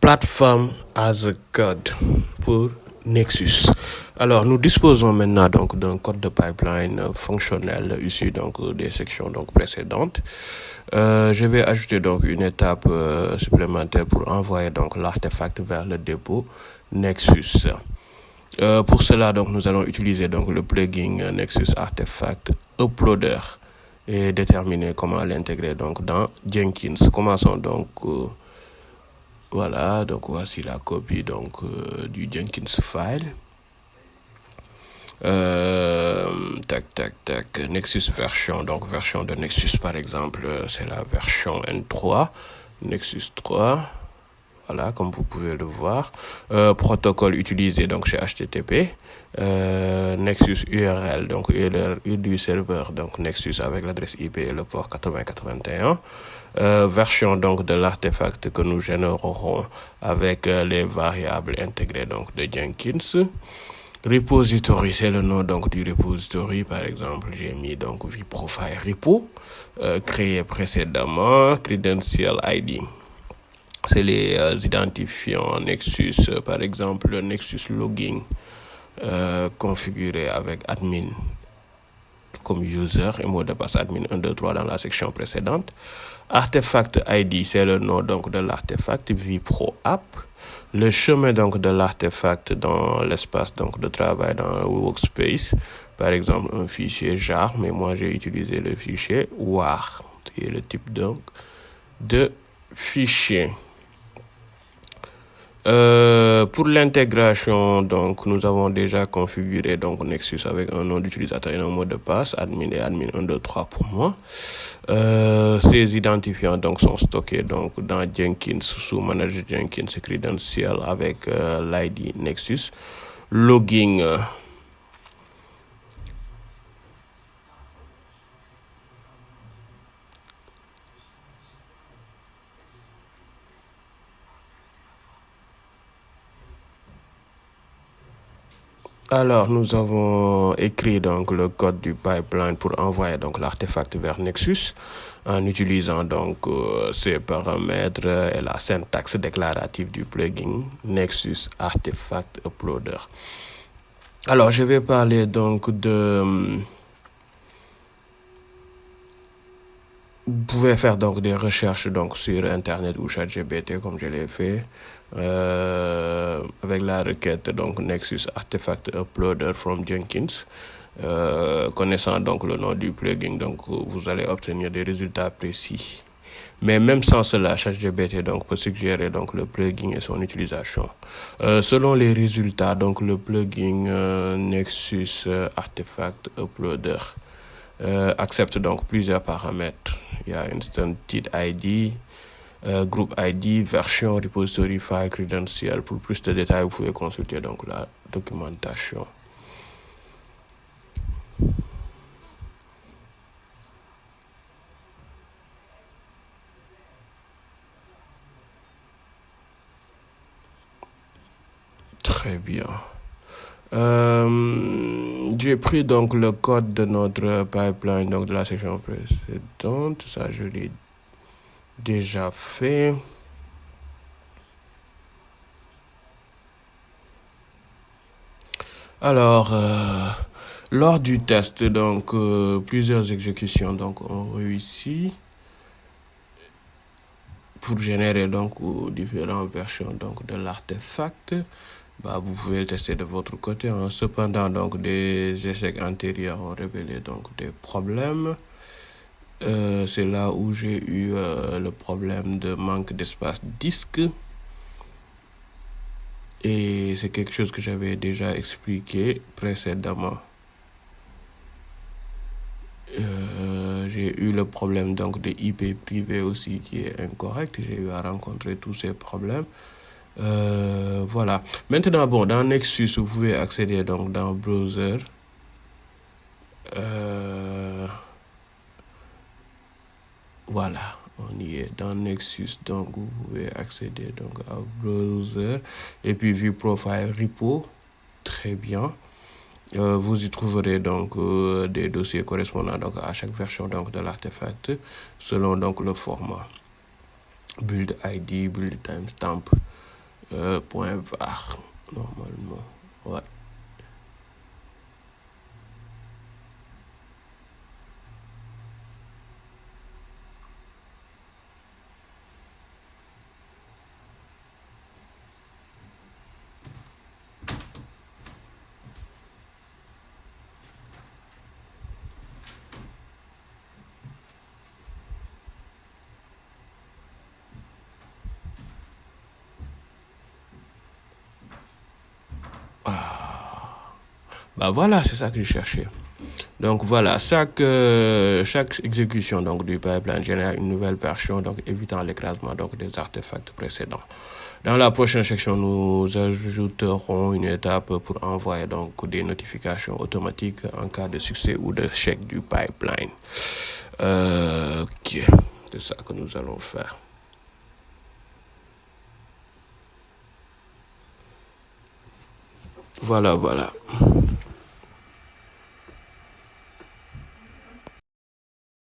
Platform as a code pour Nexus. Alors, nous disposons maintenant donc d'un code de pipeline fonctionnel issu donc des sections donc précédentes. Je vais ajouter donc une étape supplémentaire pour envoyer donc l'artefact vers le dépôt Nexus. Pour cela donc nous allons utiliser donc le plugin Nexus Artefact Uploader et déterminer comment l'intégrer donc dans Jenkins. Commençons donc voilà, donc voici la copie donc du Jenkins file. Nexus version, donc version de Nexus par exemple, c'est la version N3, Nexus 3. Voilà, comme vous pouvez le voir. Protocole utilisé donc chez HTTP. Nexus URL, donc URL du serveur, donc Nexus avec l'adresse IP et le port 8081. Version donc de l'artefact que nous générerons avec les variables intégrées donc de Jenkins. Repository, c'est le nom donc du repository. Par exemple, j'ai mis donc vProfile repo créé précédemment. Credential ID. C'est les identifiants Nexus, par exemple le Nexus Logging configuré avec admin comme user et mot de passe admin 123 dans la section précédente. Artefact ID, c'est le nom donc de l'artefact vPro app. Le chemin donc de l'artefact dans l'espace donc de travail dans le workspace, par exemple un fichier jar, mais moi j'ai utilisé le fichier war, qui est le type donc de fichier. Pour l'intégration, donc, nous avons déjà configuré donc Nexus avec un nom d'utilisateur et un mot de passe, admin et admin 123 pour moi. Ces identifiants donc sont stockés donc dans Jenkins sous manager Jenkins Credential avec l'ID Nexus. Logging. Alors, nous avons écrit donc le code du pipeline pour envoyer donc l'artefact vers Nexus en utilisant donc ces paramètres et la syntaxe déclarative du plugin Nexus Artefact Uploader. Alors, je vais parler donc de... Vous pouvez faire donc des recherches donc sur Internet ou ChatGPT comme je l'ai fait avec la requête donc Nexus Artefact Uploader from Jenkins. Connaissant donc le nom du plugin, donc vous allez obtenir des résultats précis. Mais même sans cela, ChatGPT donc peut suggérer donc le plugin et son utilisation. Selon les résultats, donc le plugin Nexus Artefact Uploader accepte donc plusieurs paramètres. Il y a Instanted ID, Group ID, version, repository, file, credential. Pour plus de détails, vous pouvez consulter donc la documentation. Très bien. J'ai pris donc le code de notre pipeline donc de la section précédente. Ça, je l'ai déjà fait. Alors, lors du test, donc plusieurs exécutions donc ont réussi pour générer donc différentes versions donc de l'artefact. Vous pouvez le tester de votre côté. Cependant, donc des échecs antérieurs ont révélé donc des problèmes. C'est là où j'ai eu le problème de manque d'espace disque. Et c'est quelque chose que j'avais déjà expliqué précédemment. J'ai eu le problème donc de IP privé aussi qui est incorrect. J'ai eu à rencontrer tous ces problèmes. Voilà. Maintenant, dans Nexus, vous pouvez accéder donc dans browser. Voilà, on y est dans Nexus, donc vous pouvez accéder donc à browser et puis vProfile repo, très bien. Vous y trouverez donc des dossiers correspondant donc à chaque version donc de l'artefact selon donc le format build ID, build timestamp, point var, normalement. Ouais. Bah voilà, c'est ça que je cherchais. Donc voilà, chaque exécution donc, du pipeline génère une nouvelle version, donc évitant l'écrasement donc, des artefacts précédents. Dans la prochaine section, nous ajouterons une étape pour envoyer donc des notifications automatiques en cas de succès ou d'échec du pipeline. Ok, c'est ça que nous allons faire. Voilà.